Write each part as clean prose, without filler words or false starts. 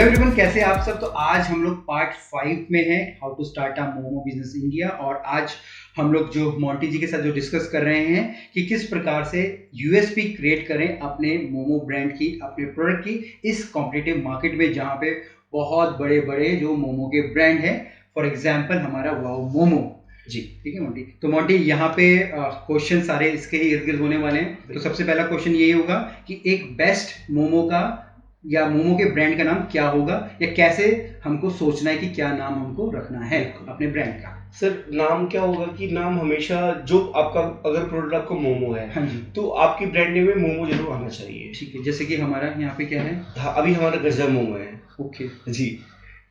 Hello everyone, कैसे हैं आप सब। तो आज हम लोग पार्ट 5 में हैं, how to start a momo business India. और आज हम लोग जो मोंटी जी के साथ जो डिस्कस कर रहे हैं कि किस प्रकार से यूएसपी क्रिएट करें अपने मोमो ब्रांड की, अपने प्रोडक्ट की इस कॉम्पिटिटिव मार्केट में, जहां पे बहुत बड़े बड़े जो मोमो के ब्रांड हैं। फॉर एग्जाम्पल हमारा वाओ मोमो जी, ठीक है मोंटी। तो मोंटी, यहाँ पे क्वेश्चन सारे इसके ही इर्द गिर्द होने वाले हैं। तो सबसे पहला क्वेश्चन यही होगा कि एक बेस्ट मोमो का या मोमो के ब्रांड का नाम क्या होगा, या कैसे हमको सोचना है कि क्या नाम हमको रखना है अपने ब्रांड का। सर नाम क्या होगा कि नाम हमेशा जो आपका, अगर प्रोडक्ट आपका मोमो है, हाँ जी, तो आपकी ब्रांड नेम में मोमो जरूर आना चाहिए। ठीक है। जैसे कि हमारा यहाँ पे क्या है, हाँ, अभी हमारा गजब मोमो है। ओके जी,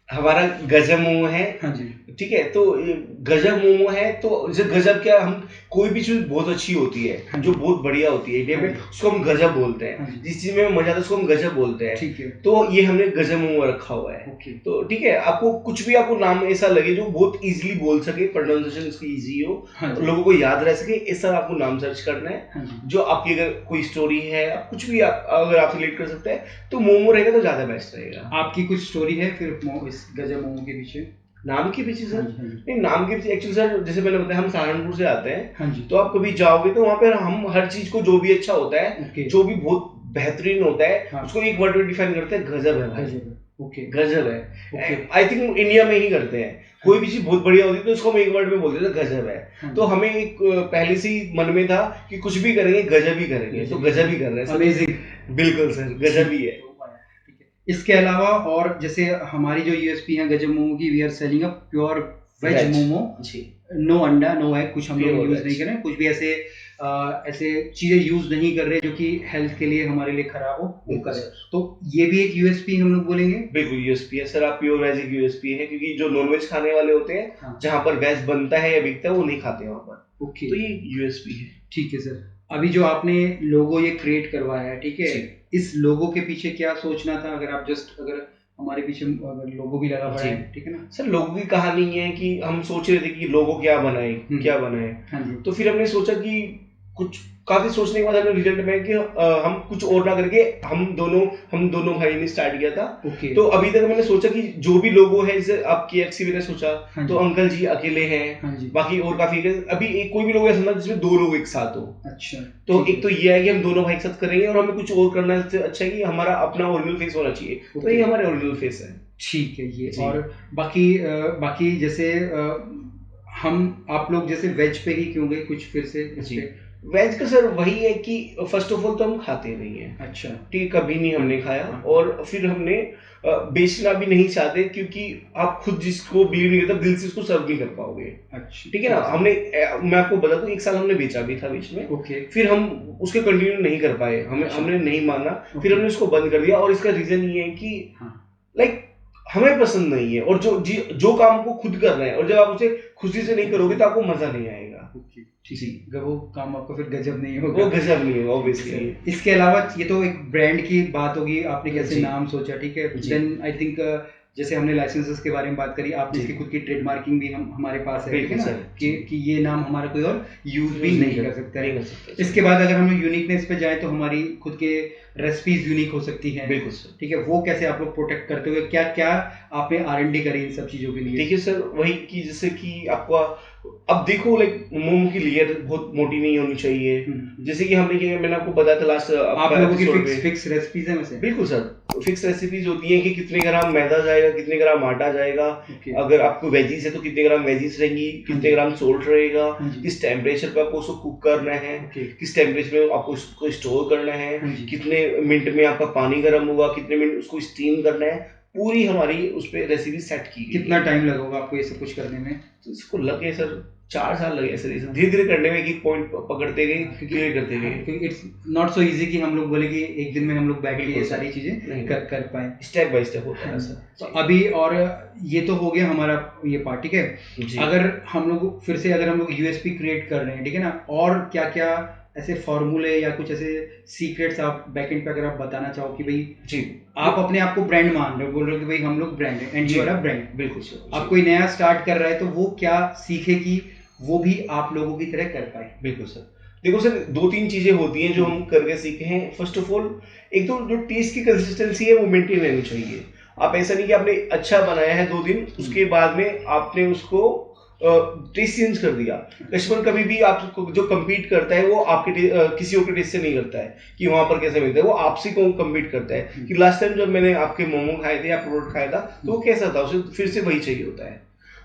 हमारा गजब मोमो है। हाँ जी, ठीक है, तो गजब मोमो है तो गजब क्या, हम कोई भी चीज बहुत अच्छी होती है, जो बहुत बढ़िया होती है इंडिया में, उसको हम गजब बोलते हैं। जिस चीज में मजा आता है उसको हम गजब बोलते हैं। ठीक है। तो ये हमने गजब मोमो रखा हुआ है। ओके। तो ठीक है, आपको कुछ भी आपको नाम ऐसा लगे जो बहुत इजीली बोल सके, प्रोनाउंसिएशन इसकी इजी हो, तो लोगों को याद रह सके, ऐसा आपको नाम सर्च करना है। जो आपकी अगर कोई स्टोरी है, कुछ भी अगर आप रिलेट कर सकते हैं, तो मोमो रहेगा तो ज्यादा बेस्ट रहेगा। आपकी कुछ स्टोरी है फिर इस गजब मोमो के पीछे? नाम के पीछे सर, नहीं नाम के पीछे एक्चुअली सर, जैसे मैंने बताया हम सहारनपुर से आते हैं। हाँ जी। तो आप कभी जाओगे तो वहाँ पे हम हर चीज को, जो भी अच्छा होता है, जो भी बहुत बेहतरीन होता है, उसको एक वर्ड में डिफाइन करते हैं, गजब है भाई। ओके, गजब है। आई थिंक इंडिया में ही करते हैं। कोई भी चीज बहुत बढ़िया होती है तो उसको हम एक वर्ड में बोलते थे, गजब है। तो हमें एक पहले से ही मन में था कि कुछ भी करेंगे गजब ही करेंगे, तो गजब ही कर रहे हैं। अमेजिंग, बिल्कुल सर, गजब ही है। इसके अलावा और जैसे हमारी जो यूएसपी है गजब मोमो की, we are selling a pure veg momo, no anda no egg, कुछ हम लोग यूज नहीं कर रहे हैं, कुछ भी ऐसे चीजें यूज नहीं कर रहे जो कि हेल्थ के लिए हमारे लिए खराब हो, वो करें। तो ये भी एक यूएसपी हम लोग बोलेंगे। बिल्कुल यूएसपी है सर, आप प्योर वेज एक यूएसपी है, क्योंकि जो नॉनवेज खाने वाले होते हैं, जहाँ पर वेज बनता है या बिकता है, वो नहीं खाते वहाँ पर। ओके, तो ये यूएसपी है। ठीक है सर। अभी जो आपने लोगो ये क्रिएट करवाया है, ठीक है, इस लोगो के पीछे क्या सोचना था? अगर हमारे पीछे अगर लोगो भी लगा पड़ा है, ठीक है ना सर। लोगो की कहानी है कि हम सोच रहे थे कि लोगो क्या बनाए, क्या बनाए। हाँ जी। तो फिर हमने सोचा कि कुछ काफी सोचने के बाद हमने रिजल्ट में कि हम कुछ और ना करके हम दोनों भाई ने स्टार्ट किया था। तो अभी तक मैंने सोचा कि जो भी लोगो है, जैसे आप KFC मैंने सोचा, तो अंकल जी अकेले हैं, बाकी और काफी अभी एक कोई भी लोग ऐसा ना जिसमें दो लोग एक साथ हो। अच्छा, तो एक तो ये है कि हम दोनों भाई एक साथ करेंगे, और हमें कुछ और करना है। अच्छा है कि हमारा अपना ओरिजिनल फेस होना चाहिए, तो ये हमारे ओरिजिनल फेस है। ठीक है ये। और बाकी जैसे आप लोग जैसे वेज पे ही क्यों गए कुछ फिर से? वेज का सर वही है कि फर्स्ट ऑफ ऑल तो हम खाते नहीं है। अच्छा, ठीक, कभी नहीं हमने खाया। और फिर हमने बेचना भी नहीं चाहते, क्योंकि आप खुद जिसको बिलीव नहीं करता, दिल से उसको सर्व नहीं कर पाओगे। अच्छा, ठीक है ना। मैं आपको बता दूं, एक साल हमने बेचा भी था बीच में। ओके। फिर हम उसके कंटिन्यू नहीं कर पाए, हमने नहीं माना, फिर हमने उसको बंद कर दिया। और इसका रीजन ये है कि लाइक हमें पसंद नहीं है, और जो काम को खुद कर रहे हैं, और जब आप उसे खुशी से नहीं करोगे तो आपको मजा नहीं आएगा। ठीक है, वो काम आपको फिर गजब नहीं होगा, वो गजब नहीं होगा ऑब्वियसली। इसके अलावा ये तो एक ब्रांड की बात होगी, आपने कैसे नाम सोचा, ठीक है। देन आई थिंक जैसे हमने लाइसेंसेस के बारे में बात करी, आपने इसकी खुद की ट्रेडमार्किंग भी हमारे पास है, ठीक है ना, कि ये नाम हमारा कोई और यूज भी नहीं कर सकता है। इसके बाद अगर हम लोग यूनिकनेस पे जाए तो हमारी खुद के रेसिपीज यूनिक हो सकती हैं। बिल्कुल सर, ठीक है। वो कैसे आप लोग प्रोटेक्ट करते हुए, क्या क्या आपने R&D करी इन सब चीजों के लिए? देखिए सर, वही कि जैसे कि आपका, अब देखो लाइक मोमो की लेयर बहुत मोटी नहीं होनी चाहिए। जैसे कि मैंने आपको बताया था लास्ट, आप लोगों की फिक्स रेसिपीज है वैसे? बिल्कुल सर, फिक्स रेसिपीज होती है कि कितने ग्राम मैदा जाएगा, कितने ग्राम आटा जाएगा। अगर आपको वेजीज है तो कितने ग्राम वेजीज रहेंगी, कितने ग्राम सोल्ट रहेगा, किस टेम्परेचर पे आपको उसको कुक करना है, किस टेम्परेचर में आपको उसको स्टोर करना है, कितने मिनट में आपका पानी गर्म होगा, कितने मिनट उसको स्टीम करना है, पूरी हमारी उस पर रेसिपी सेट की। कितना टाइम लगेगा आपको ये सब कुछ करने में? तो इसको लगे सर 4 साल लगे सर, धीरे धीरे करने में, एक पॉइंट पकड़ते गए, क्लियर करते गए। इट्स नॉट सो इजी कि हम लोग बोले कि एक दिन में हम लोग बैठ के ये सारी चीजें कर पाए। स्टेप बाय स्टेप होता है सर। तो अभी, और ये तो हो गया हमारा ये पार्ट, ठीक है। अगर हम लोग यूएसपी क्रिएट कर रहे हैं, ठीक है ना, और क्या क्या ऐसे फॉर्मूले या कुछ ऐसे सीक्रेट्स आप बैकएंड पे अगर आप बताना चाहो कि भाई जी आप अपने आप को ब्रांड मान रहे हो, बोल रहे हो कि भाई हम लोग ब्रांड है and you are a brand. बिल्कुल सर। आप कोई नया स्टार्ट कर रहा है तो वो क्या सीखे कि वो भी आप लोगों की तरह कर पाए? बिल्कुल सर। देखो सर, 2-3 चीजें होती हैं जो हम करके सीखे हैं। फर्स्ट ऑफ ऑल, एक तो जो टेस्ट की कंसिस्टेंसी है वो मेंटेन रहनी चाहिए। आप ऐसा नहीं कि आपने अच्छा बनाया है 2 दिन, उसके बाद में आपने उसको टेस्ट चेंज कर दिया। कस्टमर कभी भी आपको जो कम्पीट करता है वो आपके किसी और के टेस्ट से नहीं करता है कि वहां पर कैसा मिलता है, वो आपसे कौन कम्पीट करता है कि लास्ट टाइम जब मैंने आपके मोमो खाए थे या प्रोडक्ट खाया था तो वो कैसा था, उसे फिर से वही चाहिए होता है।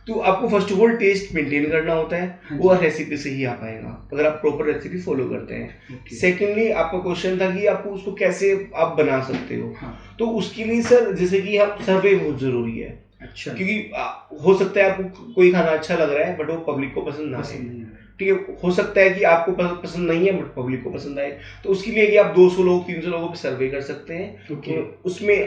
तो आपको first of all taste maintain करना होता है, वो रेसिपी से ही आ पाएगा अगर आप प्रॉपर रेसिपी फॉलो करते हैं। सेकेंडली आपका क्वेश्चन था कि आपको उसको कैसे आप बना सकते हो। तो उसके लिए सर जैसे कि आप सर्वे बहुत जरूरी है। अच्छा। क्योंकि हो सकता है आपको कोई खाना अच्छा लग रहा है बट वो पब्लिक को पसंद ना आए, ठीक है। हो सकता है कि आपको पसंद नहीं है बट पब्लिक को पसंद आए। तो उसके लिए कि आप 200 लोग 300 लोगों पे सर्वे कर सकते हैं। तो उसमें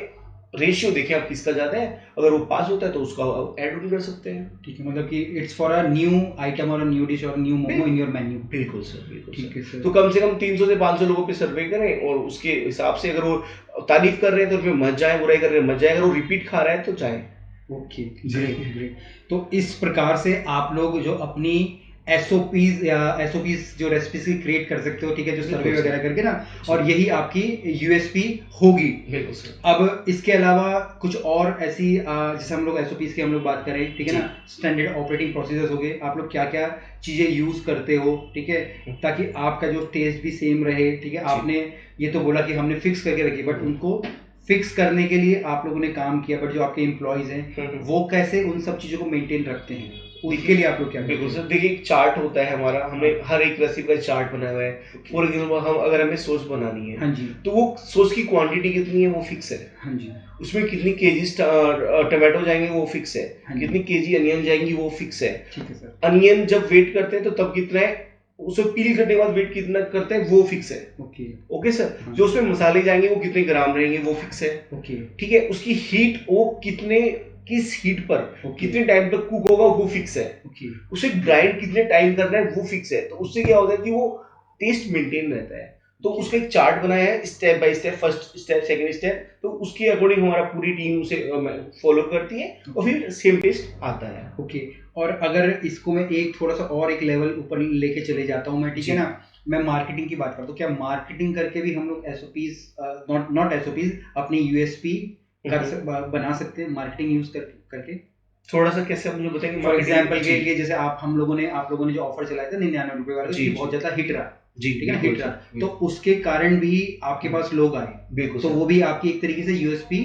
रेशियो देखें आप किसका ज्यादा है, अगर वो पास होता है तो उसका ऐड ऑन कर सकते हैं। ठीक है, मतलब कि it's for a new item और अ न्यू डिश और new momo in your menu. बिल्कुल सर, बिल्कुल। ठीक है सर। तो कम से कम 300 से 500 लोगों पे सर्वे करें और उसके हिसाब से अगर वो तारीफ कर रहे हैं तो उसमें मत जाए, बुराई कर रहे हैं मत जाए, अगर वो रिपीट खा रहा है तो जाए। Okay, great. तो इस प्रकार से आप लोग जो अपनी एसओपीज जो रेसिपीज क्रिएट कर सकते हो, ठीक है, जो सर्वे वगैरह करके ना, और यही आपकी यूएसपी होगी। अब इसके अलावा कुछ और ऐसी जैसे हम लोग एसओपीज की हम लोग बात करें, ठीक है ना, स्टैंडर्ड ऑपरेटिंग प्रोसीजर्स हो गए, आप लोग क्या क्या चीजें यूज करते हो, ठीक है, ताकि आपका जो टेस्ट भी सेम रहे, ठीक है। आपने ये तो बोला कि हमने फिक्स करके रखी, बट उनको फिक्स करने के लिए आप लोगों ने काम किया, बट जो आपके एम्प्लॉइज हैं वो कैसे उन सब चीजों को मेंटेन रखते हैं, उसके लिए आप लोग क्या? बिल्कुल सर, देखिए एक चार्ट होता है हमारा, हमें हर एक रेसिपी का चार्ट बनाया हुआ है। फॉर एग्जांपल हम अगर हमें सॉस बनानी है, हाँ जी, तो वो सॉस की क्वांटिटी कितनी है वो फिक्स है, हाँ जी। उसमें कितनी केजी टमाटो जाएंगे वो फिक्स है, हाँ, कितनी केजी अनियन जाएंगी वो फिक्स है। ठीक है सर। अनियन जब वेट करते हैं तो तब कितना है, उसे पील करने के बाद वेट कितना करते हैं वो फिक्स है। Okay sir. हाँ। जो उसमें मसाले जाएंगे वो कितने ग्राम रहेंगे वो फिक्स है। ठीक है। उसकी हीट वो किस हीट पर कितने टाइम तक कुक होगा वो फिक्स है। उसे ग्राइंड कितने टाइम करना है वो फिक्स है। तो उससे क्या होता है कि वो टेस्ट मेंटेन रहता है। तो उसका एक चार्ट बनाया है step by step, first step second step, तो उसके अकॉर्डिंग हमारा पूरी टीम उसे फॉलो करती है और फिर सेम टेस्ट आता है। ओके। और अगर इसको मैं एक थोड़ा सा और एक लेवल ऊपर लेके चले जाता हूँ मैं, ठीक है ना, मैं मार्केटिंग की बात करता हूँ, क्या मार्केटिंग करके भी हम लोग एसओपीज नॉट एसओपीज अपनी यूएसपी बना सकते हैं मार्केटिंग यूज करके? थोड़ा सा कैसे मुझे बताएंगे? फॉर एग्जांपल के लिए जैसे आप लोगों ने जो ऑफर चलाया था 99 रुपए वाला, जी, बहुत ज्यादा हिट रहा, जी, ठीक है ना, हिट रहा, तो उसके कारण भी आपके पास लोग आए, बिल्कुल, तो वो भी आपकी एक तरीके से यूएसपी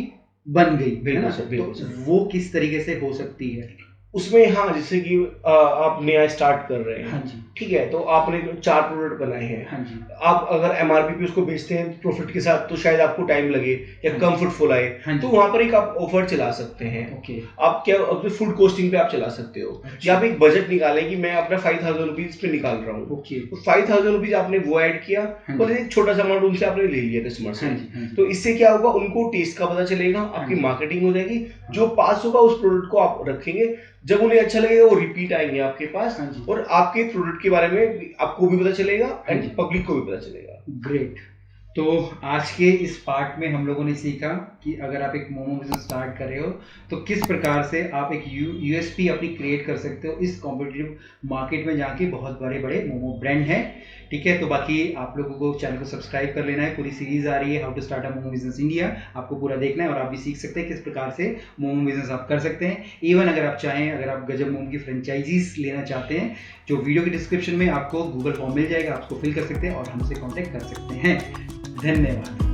बन गई, बिल्कुल सर। तो वो किस तरीके से हो सकती है उसमें? हाँ, जैसे कि आप नया स्टार्ट कर रहे हैं, हाँ जी, ठीक है, तो आपने 4 प्रोडक्ट बनाए हैं, हाँ जी, आप अगर एमआरपी पे उसको बेचते हैं प्रॉफिट के साथ तो शायद आपको टाइम लगे या कंफर्टफुल आए, हाँ, तो वहां पर एक आप ऑफर चला सकते हैं। ओके। आप क्या अपने फूड कॉस्टिंग पे आप चला सकते हो, या आप एक बजट निकालें कि मैं अपना 5000 रुपीज पे निकाल रहा हूँ। ओके। तो 5000 रुपीज आपने वो ऐड किया और एक छोटा सा अमाउंट उनसे आपने ले लिया कस्टमर से, तो इससे क्या होगा, उनको टेस्ट का पता चलेगा, आपकी मार्केटिंग हो जाएगी, जो पास होगा उस प्रोडक्ट को आप रखेंगे, जब उन्हें अच्छा लगेगा वो रिपीट आएंगे आपके पास, और आपके प्रोडक्ट के बारे में आपको भी पता चलेगा एंड पब्लिक को भी पता चलेगा। ग्रेट। तो आज के इस पार्ट में हम लोगों ने सीखा कि अगर आप एक मोमो बिजनेस स्टार्ट कर रहे हो तो किस प्रकार से आप एक यूएसपी अपनी क्रिएट कर सकते हो इस कॉम्पिटिटिव मार्केट में जहाँ की बहुत बड़े बड़े मोमो ब्रांड हैं, ठीक है। तो बाकी आप लोगों को चैनल को सब्सक्राइब कर लेना है, पूरी सीरीज आ रही है how to start a momo business India, आपको पूरा देखना है और आप भी सीख सकते हैं किस प्रकार से मोमो बिजनेस आप कर सकते हैं। इवन अगर आप चाहें, अगर आप गजब मोमो की फ्रेंचाइजीज लेना चाहते हैं, जो वीडियो की डिस्क्रिप्शन में आपको गूगल फॉर्म मिल जाएगा, आपको फिल कर सकते हैं और हमसे कॉन्टेक्ट कर सकते हैं। धन्यवाद।